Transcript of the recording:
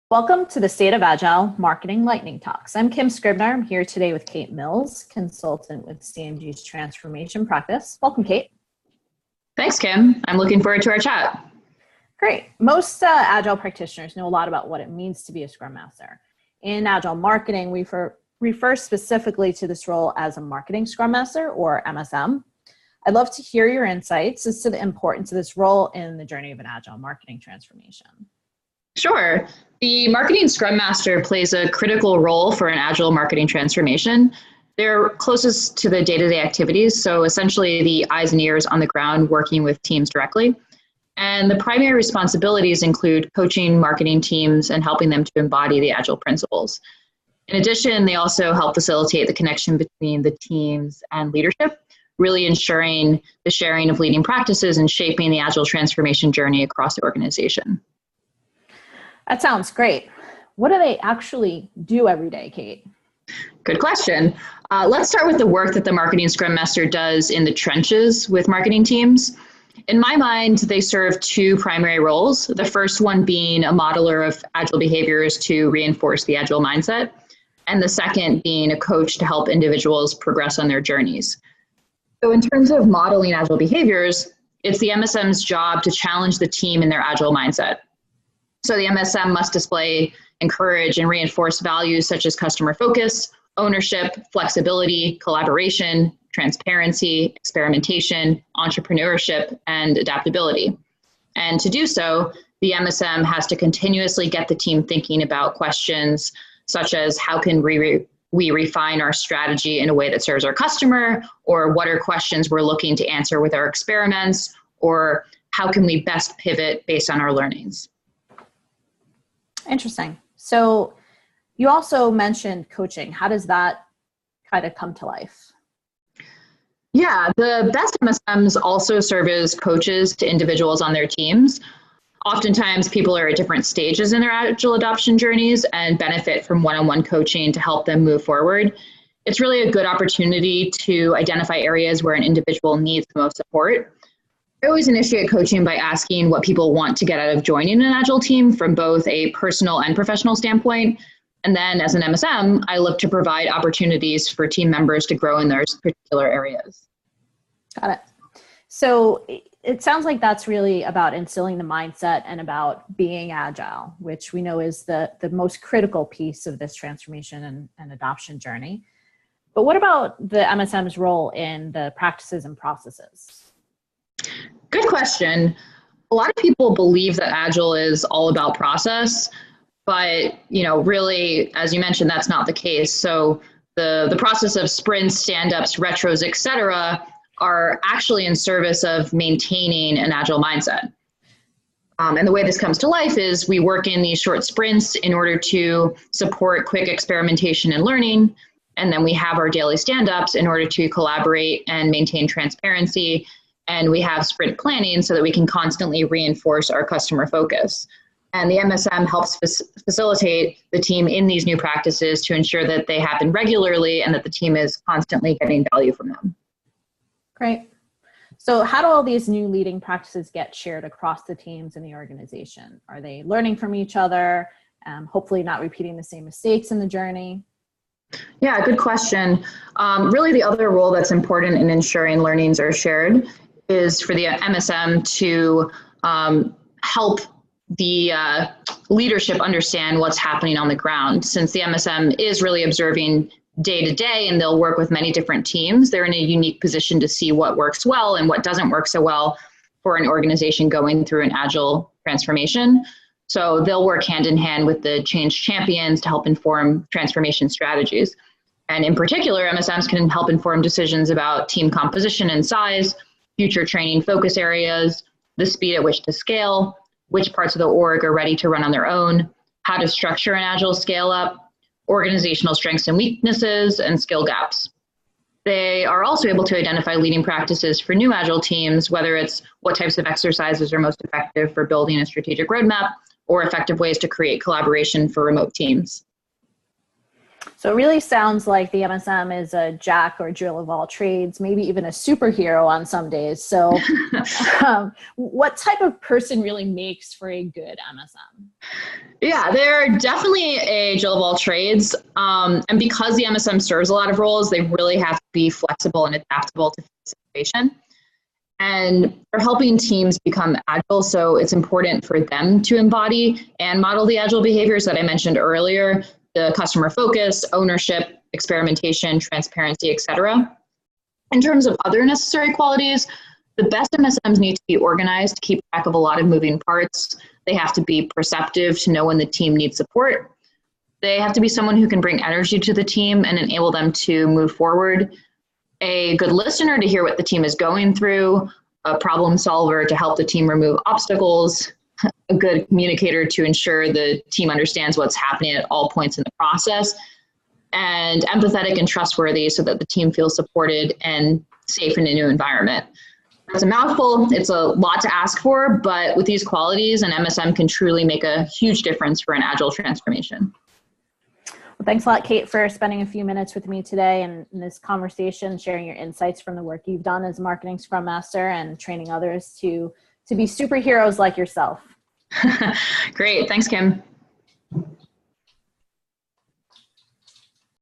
Welcome to the State of Agile Marketing Lightning Talks. I'm Kim Scribner. I'm here today with Kate Mills, consultant with CMG's transformation practice. Welcome, Kate. Thanks, Kim. I'm looking forward to our chat. Great. Most Agile practitioners know a lot about what it means to be a Scrum Master. In Agile marketing, we refer specifically to this role as a Marketing Scrum Master, or MSM. I'd love to hear your insights as to the importance of this role in the journey of an Agile marketing transformation. Sure. The Marketing Scrum Master plays a critical role for an Agile marketing transformation. They're closest to the day-to-day activities, so essentially the eyes and ears on the ground working with teams directly. And the primary responsibilities include coaching marketing teams and helping them to embody the Agile principles. In addition, they also help facilitate the connection between the teams and leadership, really ensuring the sharing of leading practices and shaping the Agile transformation journey across the organization. That sounds great. What do they actually do every day, Kate? Good question. Let's start with the work that the Marketing Scrum Master does in the trenches with marketing teams. In my mind, they serve two primary roles. The first one being a modeler of Agile behaviors to reinforce the Agile mindset, and the second being a coach to help individuals progress on their journeys. So in terms of modeling Agile behaviors, it's the MSM's job to challenge the team in their Agile mindset. So the MSM must display, encourage, and reinforce values such as customer focus, ownership, flexibility, collaboration, transparency, experimentation, entrepreneurship, and adaptability. And to do so, the MSM has to continuously get the team thinking about questions such as how can we refine our strategy in a way that serves our customer, or what are questions we're looking to answer with our experiments, or how can we best pivot based on our learnings. Interesting. So you also mentioned coaching. How does that kind of come to life? Yeah, the best MSMs also serve as coaches to individuals on their teams. Oftentimes, people are at different stages in their Agile adoption journeys and benefit from one-on-one coaching to help them move forward. It's really a good opportunity to identify areas where an individual needs the most support. I always initiate coaching by asking what people want to get out of joining an Agile team from both a personal and professional standpoint. And then as an MSM, I look to provide opportunities for team members to grow in those particular areas. Got it. So it sounds like that's really about instilling the mindset and about being agile, which we know is the most critical piece of this transformation and adoption journey. But what about the MSM's role in the practices and processes? Good question. A lot of people believe that Agile is all about process, but really, as you mentioned, that's not the case. So the process of sprints, stand-ups, retros, etc., are actually in service of maintaining an Agile mindset. And the way this comes to life is we work in these short sprints in order to support quick experimentation and learning. And then we have our daily stand-ups in order to collaborate and maintain transparency. And we have sprint planning so that we can constantly reinforce our customer focus. And the MSM helps facilitate the team in these new practices to ensure that they happen regularly and that the team is constantly getting value from them. Great. So how do all these new leading practices get shared across the teams in the organization? Are they learning from each other, hopefully not repeating the same mistakes in the journey? Yeah, good question. Really, the other role that's important in ensuring learnings are shared is for the MSM to help the leadership understand what's happening on the ground. Since the MSM is really observing day to day and they'll work with many different teams, they're in a unique position to see what works well and what doesn't work so well for an organization going through an Agile transformation. So they'll work hand in hand with the change champions to help inform transformation strategies. And in particular, MSMs can help inform decisions about team composition and size, future training focus areas, the speed at which to scale, which parts of the org are ready to run on their own, how to structure an Agile scale up, organizational strengths and weaknesses, and skill gaps. They are also able to identify leading practices for new Agile teams, whether it's what types of exercises are most effective for building a strategic roadmap, or effective ways to create collaboration for remote teams. So it really sounds like the MSM is a jack or jill of all trades, maybe even a superhero on some days. So what type of person really makes for a good MSM? Yeah, they're definitely a jill of all trades. And because the MSM serves a lot of roles, they really have to be flexible and adaptable to the situation. And they're helping teams become agile. So it's important for them to embody and model the agile behaviors that I mentioned earlier, the customer focus, ownership, experimentation, transparency, etc. In terms of other necessary qualities, the best MSMs need to be organized to keep track of a lot of moving parts. They have to be perceptive to know when the team needs support. They have to be someone who can bring energy to the team and enable them to move forward. A good listener to hear what the team is going through, a problem solver to help the team remove obstacles, a good communicator to ensure the team understands what's happening at all points in the process, and empathetic and trustworthy so that the team feels supported and safe in a new environment. It's a mouthful, it's a lot to ask for, but with these qualities, an MSM can truly make a huge difference for an agile transformation. Well, thanks a lot, Kate, for spending a few minutes with me today and in this conversation, sharing your insights from the work you've done as a marketing Scrum Master and training others to be superheroes like yourself. Great. Thanks, Kim.